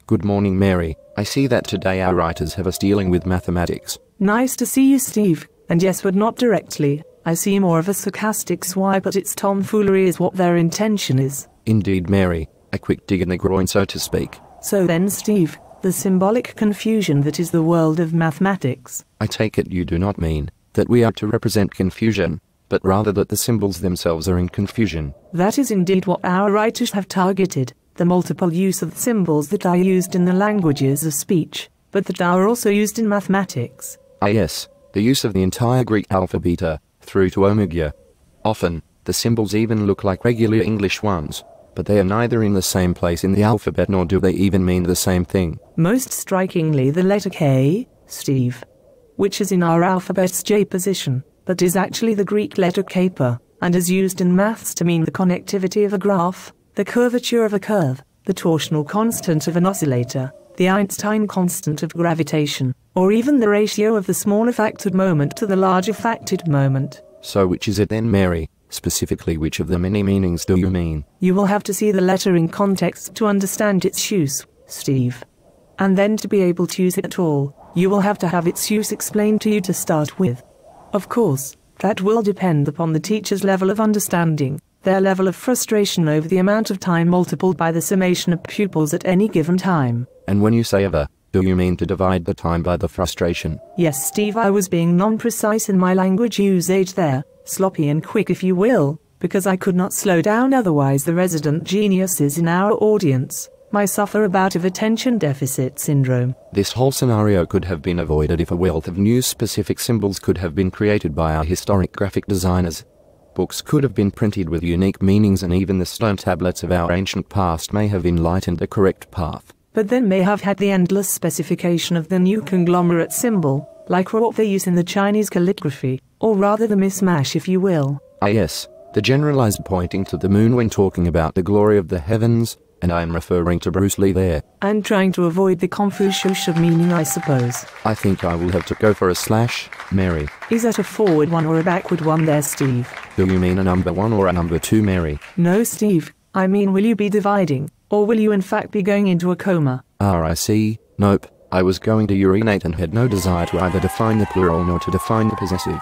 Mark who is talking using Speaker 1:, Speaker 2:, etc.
Speaker 1: Good morning, Mary. I see that today our writers have us dealing with mathematics.
Speaker 2: Nice to see you, Steve. And yes, but not directly. I see more of a sarcastic swipe at its tomfoolery is what their intention is.
Speaker 1: Indeed, Mary. A quick dig in the groin, so to speak.
Speaker 2: So then, Steve, the symbolic confusion that is the world of mathematics.
Speaker 1: I take it you do not mean that we are to represent confusion, but rather that the symbols themselves are in confusion.
Speaker 2: That is indeed what our writers have targeted, the multiple use of symbols that are used in the languages of speech, but that are also used in mathematics.
Speaker 1: Ah yes, the use of the entire Greek alphabet, through to omega. Often, the symbols even look like regular English ones, but they are neither in the same place in the alphabet nor do they even mean the same thing.
Speaker 2: Most strikingly the letter K, Steve, which is in our alphabet's J position, but is actually the Greek letter kappa, and is used in maths to mean the connectivity of a graph, the curvature of a curve, the torsional constant of an oscillator, the Einstein constant of gravitation, or even the ratio of the smaller factored moment to the larger factored moment.
Speaker 1: So which is it then, Mary? Specifically, which of the many meanings do you mean?
Speaker 2: You will have to see the letter in context to understand its use, Steve. And then to be able to use it at all, you will have to have its use explained to you to start with. Of course, that will depend upon the teacher's level of understanding, their level of frustration over the amount of time multiplied by the summation of pupils at any given time.
Speaker 1: And when you say ever, do you mean to divide the time by the frustration?
Speaker 2: Yes, Steve, I was being non-precise in my language usage there, sloppy and quick if you will, because I could not slow down, otherwise the resident geniuses in our audience might suffer a bout of attention deficit syndrome.
Speaker 1: This whole scenario could have been avoided if a wealth of new specific symbols could have been created by our historic graphic designers. Books could have been printed with unique meanings, and even the stone tablets of our ancient past may have enlightened the correct path.
Speaker 2: But then may have had the endless specification of the new conglomerate symbol, like what they use in the Chinese calligraphy, or rather the mishmash if you will.
Speaker 1: Ah yes, the generalized pointing to the moon when talking about the glory of the heavens, and I am referring to Bruce Lee there.
Speaker 2: And trying to avoid the confusion of meaning, I suppose.
Speaker 1: I think I will have to go for a slash, Mary.
Speaker 2: Is that a forward one or a backward one there, Steve?
Speaker 1: Do you mean a number 1 or a number 2, Mary?
Speaker 2: No, Steve. I mean, will you be dividing, or will you in fact be going into a coma?
Speaker 1: Ah, I see. Nope. I was going to urinate and had no desire to either define the plural nor to define the possessive.